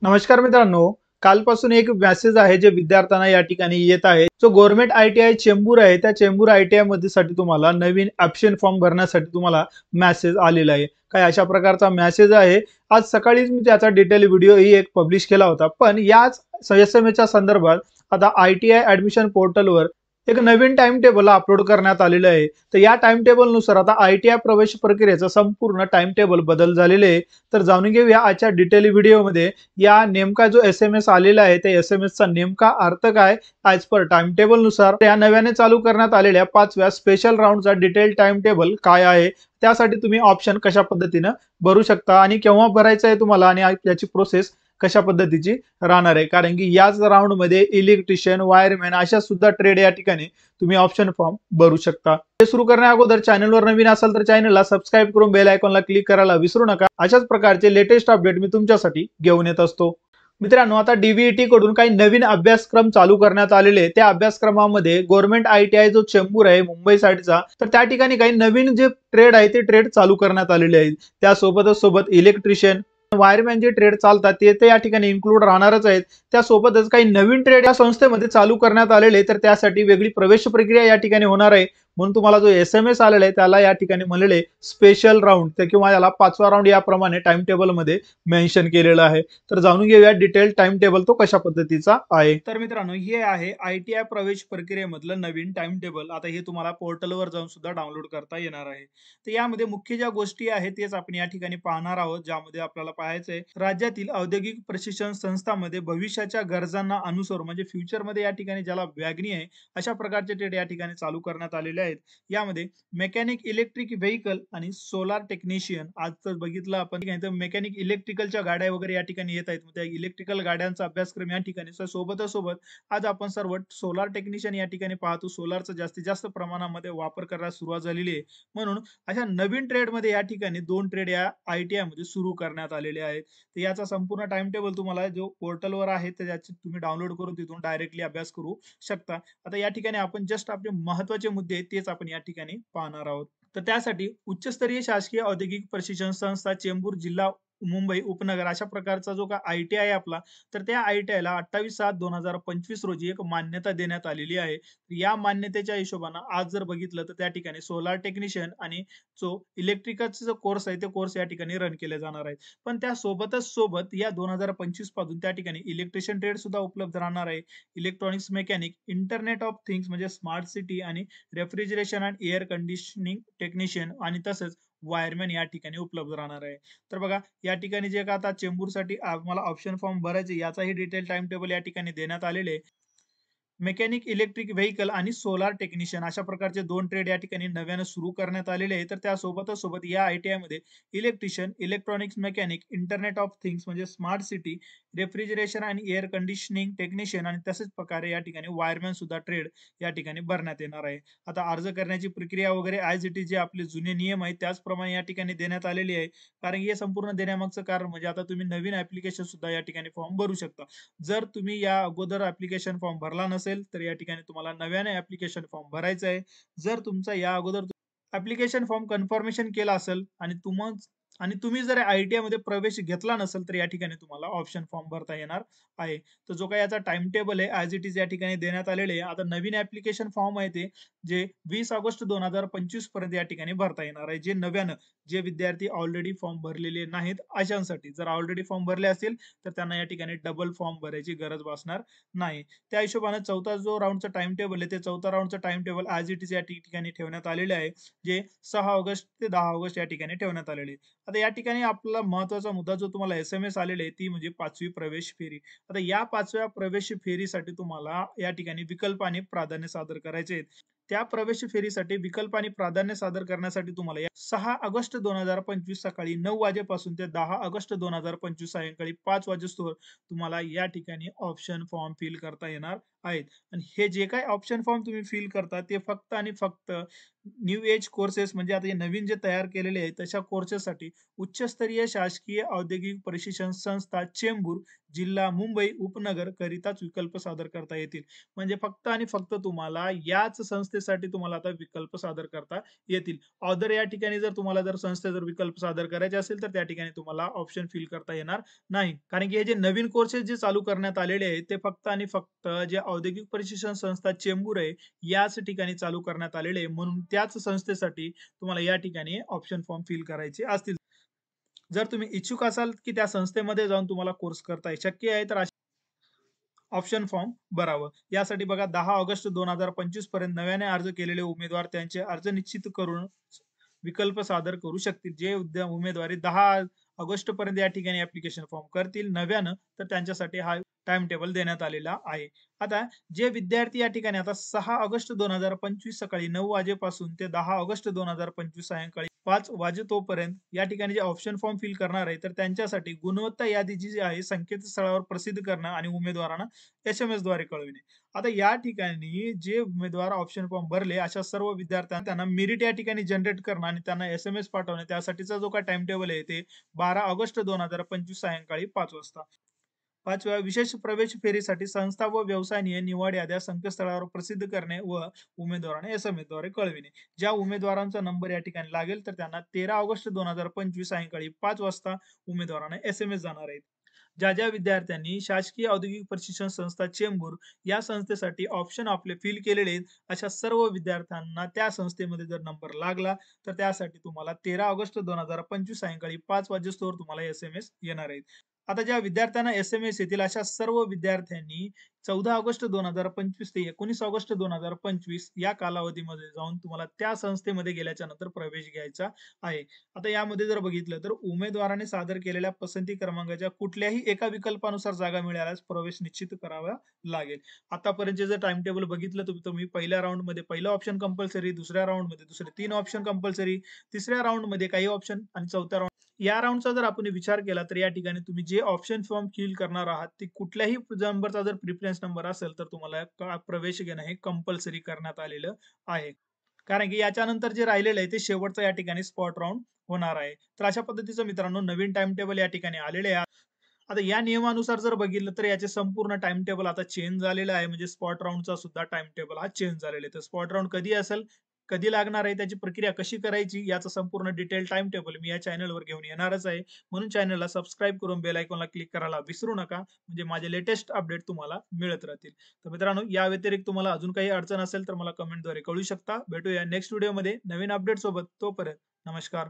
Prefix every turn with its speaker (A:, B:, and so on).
A: नमस्कार मित्रांनो. कालपासून एक मेसेज आहे जे विद्यार्थ्यांना या ठिकाणी येत आहे. जो गव्हर्नमेंट आय-टी-आय चेंबूर आहे, त्या चेंबूर आय-टी-आय मध्ये साठी तुम्हाला नवीन ॲप्शन फॉर्म भरण्यासाठी तुम्हाला मेसेज आलेला आहे. काय अशा प्रकारचा मेसेज आहे. आज सकाळीच मी त्याचा डिटेल व्हिडिओही एक पब्लिश केला होता. पण याच एस-एम-एसच्या संदर्भात आता आय-टी-आय ॲडमिशन पोर्टलवर एक नवीन टाइम टेबल अपलोड करण्यात आलेलं आहे. तर या टाइम टेबलनुसार आता आय-टी-आय प्रवेश प्रक्रियेचं संपूर्ण टाइम टेबल बदल झालेले आहे. तर जाणून घेऊया आजच्या डिटेल व्हिडिओमध्ये या नेमका जो एस-एम-एस आलेला आहे त्या एस-एम-एसचा नेमका अर्थ काय, ॲज पर टाइम टेबलनुसार या नव्याने चालू करण्यात आलेल्या 5व्या स्पेशल राउंडचा डिटेल टाइम टेबल काय आहे, त्यासाठी तुम्ही ऑप्शन कशा पद्धतीनं भरू शकता आणि केव्हा भरायचं आहे तुम्हाला आणि याची प्रोसेस कशा पद्धतीची राहणार आहे. कारण की याच राउंडमध्ये इलेक्ट्रिशियन, वायरमॅन अशा सुद्धा ट्रेड या ठिकाणी तुम्ही ऑप्शन फॉर्म भरू शकता. हे सुरू करण्या अगोदर चॅनलवर नवीन असाल तर चॅनलला सबस्क्राईब करून बेल आयकॉनला क्लिक करायला विसरू नका. अशाच प्रकारचे लेटेस्ट अपडेट मी तुमच्यासाठी घेऊन येत असतो. मित्रांनो, आता डीव्हीईटी कडून काही नवीन अभ्यासक्रम चालू करण्यात आलेले. त्या अभ्यासक्रमामध्ये गव्हर्नमेंट आय-टी-आय जो चेंबूर आहे मुंबई साईडचा, तर त्या ठिकाणी काही नवीन जे ट्रेड आहे ते ट्रेड चालू करण्यात आलेले आहेत. त्यासोबत इलेक्ट्रिशियन, वायरमॅन जे ट्रेड चालतात ते या ठिकाणी इन्क्लूड राहणारच आहेत. त्यासोबतच काही नवीन ट्रेड या संस्थेमध्ये चालू करण्यात आलेले, तर त्यासाठी वेगळी प्रवेश प्रक्रिया या ठिकाणी होणार आहे. म्हणून तुम्हाला जो एस-एम-एस आलेला आहे त्याला या ठिकाणी म्हणलेले स्पेशल राउंड किंवा याला 5वा राउंड याप्रमाणे टाइम टेबलमध्ये मेन्शन केलेलं आहे. तर जाणून घेऊया डिटेल टाइम टेबल तो कशा पद्धतीचा आहे. तर मित्रांनो, हे आहे आय-टी-आय प्रवेश प्रक्रियेमधलं नवीन टाइम टेबल. आता हे तुम्हाला पोर्टलवर जाऊन सुद्धा डाउनलोड करता येणार आहे. तर यामध्ये मुख्य ज्या गोष्टी आहेत तेच आपण या ठिकाणी पाहणार आहोत. ज्यामध्ये आपल्याला पाहायचंय राज्यातील औद्योगिक प्रशिक्षण संस्थांमध्ये भविष्याच्या गरजांना अनुसरून म्हणजे फ्युचरमध्ये या ठिकाणी ज्याला वागणी आहे अशा प्रकारचे ट्रेड या ठिकाणी चालू करण्यात आलेले आहेत. यामध्ये मेकॅनिक इलेक्ट्रिक व्हेइकल आणि सोलार टेक्निशियन आज तर बघितलं आपण मेकॅनिक इलेक्ट्रिकलच्या गाड्या वगैरे या ठिकाणी येत आहेत. त्या इलेक्ट्रिकल गाड्यांचा अभ्यासक्रम या ठिकाणी सोबत आज आपण सर्व सोलार टेक्निशियन या ठिकाणी पाहतो. सोलारचा जास्तीत जास्त प्रमाणामध्ये वापर करायला सुरुवात झालेली आहे. म्हणून अशा नवीन ट्रेडमध्ये या ठिकाणी 2 ट्रेड या आय-टी-आय मध्ये सुरू करण्यात आलेले आहेत. तर याचा संपूर्ण टाइम टेबल तुम्हाला जो पोर्टलवर आहे तर त्याची तुम्ही डाउनलोड करून तिथून डायरेक्टली अभ्यास करू शकता. आता या ठिकाणी आपण जस्ट आपले महत्त्वाचे मुद्दे आहेत तेच आपण या ठिकाणी पाहणार आहोत. तर त्यासाठी उच्चस्तरीय शासकीय औद्योगिक प्रशिक्षण संस्था चेंबूर जिल्हा मुंबई उपनगर अशा प्रकारचा जो काय आय-टी-आय आहे आपला, तर त्या आय-टी-आयला 28/7/2025 रोजी एक मान्यता देण्यात आलेली आहे. या मान्यतेच्या हिशोबानं आज जर बघितलं तर त्या ठिकाणी सोलार टेक्निशियन आणि जो इलेक्ट्रिकलचा जो कोर्स आहे ते कोर्स या ठिकाणी रन केले जाणार आहेत. पण त्या सोबत या 2025 पासून त्या ठिकाणी इलेक्ट्रिशियन ट्रेड सुद्धा उपलब्ध राहणार आहे. Electronics mechanic, internet of things म्हणजे स्मार्ट सिटी आणि refrigeration and air conditioning technician आणि तसंच वायरमॅन या ठिकाणी उपलब्ध राहणार आहे. तर बघा या ठिकाणी जे का आता चेंबूरसाठी आम्हाला ऑप्शन फॉर्म भरायचे याचाही डिटेल टाइम टेबल या ठिकाणी देण्यात आलेले आहे. मेकॅनिक इलेक्ट्रिक व्हेइकल आणि सोलार टेक्निशियन अशा प्रकारचे 2 ट्रेड या ठिकाणी नव्याने सुरू करण्यात आलेले आहे. तर त्यासोबत या आय-टी-आय मध्ये electrician, electronics mechanic, internet of things म्हणजे स्मार्ट सिटी, रेफ्रिजरेशन आणि एअर कंडिशनिंग टेक्निशियन आणि तसेच प्रकारे या ठिकाणी वायरमॅन सुद्धा ट्रेड या ठिकाणी भरण्यात येणार आहे. आता अर्ज करण्याची प्रक्रिया वगैरे ॲज इट इज जे आपले जुने नियम आहेत त्याचप्रमाणे या ठिकाणी देण्यात आलेली आहे. कारण हे संपूर्ण देण्यामागचं कारण म्हणजे आता तुम्ही नवीन ॲप्लिकेशन सुद्धा या ठिकाणी फॉर्म भरू शकता. जर तुम्ही या अगोदर ॲप्लिकेशन फॉर्म भरला नसेल, तर या ठिकाणी तुम्हाला नव्याने ॲप्लिकेशन फॉर्म भरायचा आहे. जर तुमचा या अगोदर ॲप्लिकेशन फॉर्म कन्फर्मेशन केला असेल आणि तुम्ही जर आय-टी-आय मध्ये प्रवेश घेतला नसेल, तर या ठिकाणी तुम्हाला ऑप्शन फॉर्म भरता येणार आहे. तर जो काही याचा टाइम टेबल आहे ॲज इट इज या ठिकाणी देण्यात आलेले आहे. आता नवीन ॲप्लिकेशन फॉर्म आहे ते जे 20 ऑगस्ट 2025 पर्यंत या ठिकाणी भरता येणार आहे. जे नव्यानं जे विद्यार्थी ऑलरेडी फॉर्म भरलेले नाहीत अशांसाठी. जर ऑलरेडी फॉर्म भरले असतील तर त्यांना या ठिकाणी डबल फॉर्म भरायची गरज भासणार नाही. त्या हिशोबाने चौथा जो राउंडचा टाइम टेबल आहे ते चौथा राउंडचा time table as it is या ठिकाणी ठेवण्यात आलेले आहे. जे 6 ऑगस्ट ते 10 ऑगस्ट या ठिकाणी ठेवण्यात आलेले आहे. आता या ठिकाणी आपला महत्त्वाचा मुद्दा जो तुम्हाला एस-एम-एस आलेला आहे ती म्हणजे 5वी प्रवेश फेरी. आता या 5व्या प्रवेश फेरीसाठी तुम्हाला या ठिकाणी विकल्पाने प्राधान्य सादर करायचे आहेत. त्या प्रवेश फेरीसाठी विकल्पाने प्राधान्य सादर करण्यासाठी तुम्हाला 6 ऑगस्ट 2025 सकाळी 9 वाजेपासून ते 10 ऑगस्ट 2025 सायंकाळी 5 वाजेस्तोवर तुम्हाला या ठिकाणी ऑप्शन फॉर्म फिल करता येणार आहेत. आणि हे जे काही ऑप्शन फॉर्म तुम्ही फिल करता ते फक्त आणि फक्त न्यू एज कोर्सेस म्हणजे आता हे नवीन जे तयार केलेले आहेत तशा कोर्सेससाठी उच्चस्तरीय शासकीय औद्योगिक प्रशिक्षण संस्था चेंबूर जिल्हा मुंबई उपनगर करिताच विकल्प सादर करता येतील. म्हणजे फक्त आणि फक्त तुम्हाला याच संस्थेसाठी तुम्हाला आता विकल्प सादर करता येतील. ऑदर या ठिकाणी जर तुम्हाला संस्थे जर विकल्प सादर करायचे असेल तर त्या ठिकाणी तुम्हाला ऑप्शन फिल करता येणार नाही. कारण की हे जे नवीन कोर्सेस जे चालू करण्यात आलेले आहेत ते फक्त आणि फक्त जे औद्योगिक प्रशिक्षण संस्था चेंबूर आहे याच ठिकाणी चालू करण्यात आलेले आहे. म्हणून त्याच संस्थेसाठी तुम्हाला या ठिकाणी ऑप्शन फॉर्म फिल करायचे असतील. जर तुम्ही इच्छुक असाल की त्या संस्थेमध्ये जाऊन तुम्हाला कोर्स करता शक्य आहे तर ऑप्शन फॉर्म भरावं. यासाठी बघा 10 ऑगस्ट 2025 पर्यंत नव्याने अर्ज केलेले उमेदवार त्यांचे अर्ज निश्चित करून विकल्प सादर करू शकतील. जे उमेदवारी 10 ऑगस्ट पर्यंत या ठिकाणी ऍप्लिकेशन फॉर्म करतील नव्यानं तर त्यांच्यासाठी हा टाइम टेबल देण्यात आलेला आहे. आता जे विद्यार्थी या ठिकाणी आता 6 ऑगस्ट 2025 सकाळी 9 वाजेपासून ते 10 ऑगस्ट 2025 सायंकाळी 5 वाजेतोपर्यंत या ठिकाणी जे ऑप्शन फॉर्म फिल करणार आहे तर त्यांच्यासाठी गुणवत्ता यादी जी आहे संकेतस्थळावर प्रसिद्ध करणं आणि उमेदवारांना एस-एम-एस द्वारे कळविणे. आता या ठिकाणी जे उमेदवार ऑप्शन फॉर्म भरले अशा सर्व विद्यार्थ्यांना त्यांना मेरिट या ठिकाणी जनरेट करणं आणि त्यांना एस-एम-एस पाठवणे त्यासाठीचा जो काही टाइम टेबल आहे ते 12 ऑगस्ट 2025 सायंकाळी 5 वाजता. 5व्या विशेष प्रवेश फेरीसाठी संस्था व व्यवसाय निवड याद्या संकेतस्थळावर प्रसिद्ध करणे व उमेदवारांना एस-एम-एस द्वारे कळविणे. ज्या उमेदवारांचा नंबर या ठिकाणी लागेल तर त्यांना 13 ऑगस्ट 2025 सायंकाळी 5 वाजता उमेदवारांना एस-एम-एस जाणार आहेत. ज्या विद्यार्थ्यांनी शासकीय औद्योगिक प्रशिक्षण संस्था चेंबूर या संस्थेसाठी ऑप्शन आपले फिल केलेले आहेत अशा सर्व विद्यार्थ्यांना त्या संस्थेमध्ये जर नंबर लागला तर त्यासाठी तुम्हाला 13 ऑगस्ट 2025 सायंकाळी 5 वाजेस्तोवर तुम्हाला एस-एम-एस येणार आहेत. आता ज्या विद्यार्थ्यांना एस-एम-एस येतील अशा सर्व विद्यार्थ्यांनी 14 ऑगस्ट 2025 ते 19 ऑगस्ट 2025 या कालावधीमध्ये जाऊन तुम्हाला त्या संस्थेमध्ये गेल्याच्या नंतर प्रवेश घ्यायचा आहे. आता यामध्ये जर बघितलं तर उमेदवाराने सादर केलेल्या पसंती क्रमांकाच्या कुठल्याही एका विकल्पानुसार जागा मिळाल्यास प्रवेश निश्चित करावा लागेल. आतापर्यंत जर टाइम टेबल बघितलं तुम्ही पहिल्या राऊंडमध्ये पहिला ऑप्शन कंपल्सरी, दुसऱ्या राऊंडमध्ये दुसरे 3 ऑप्शन कंपल्सरी, तिसऱ्या राऊंडमध्ये काही ऑप्शन आणि चौथ्या राऊंड या राऊंडचा जर आपण विचार केला तर या ठिकाणी तुम्ही जे ऑप्शन फॉर्म फिल करणार आहात ते कुठल्याही नंबरचा जर प्रिफरन्स नंबर असेल तर तुम्हाला प्रवेश घेणं हे कंपल्सरी करण्यात आलेलं आहे. कारण की याच्यानंतर जे राहिलेलं आहे ते शेवटचं या ठिकाणी स्पॉट राउंड होणार आहे. तर अशा पद्धतीचं मित्रांनो नवीन टाइम टेबल या ठिकाणी आलेले आहे. आता या नियमानुसार जर बघितलं तर याचे संपूर्ण टाइम टेबल आता चेंज झालेला आहे. म्हणजे स्पॉट राउंडचा सुद्धा टाइम टेबल हा चेंज झालेला आहे. तर स्पॉट राउंड कधी असेल, कधी लागणार आहे, त्याची प्रक्रिया कशी करायची याचं संपूर्ण डिटेल टाइम टेबल मी या चॅनलवर घेऊन येणारच आहे. म्हणून चॅनलला सबस्क्राईब करून बेल आयकॉनला क्लिक करायला विसरू नका. म्हणजे माझे लेटेस्ट अपडेट तुम्हाला मिळत राहतील. तर मित्रांनो या व्यतिरिक्त तुम्हाला अजून काही अडचण असेल तर मला कमेंटद्वारे कळू शकता. भेटूया नेक्स्ट व्हिडिओमध्ये नवीन अपडेट सोबत. तोपर्यंत नमस्कार.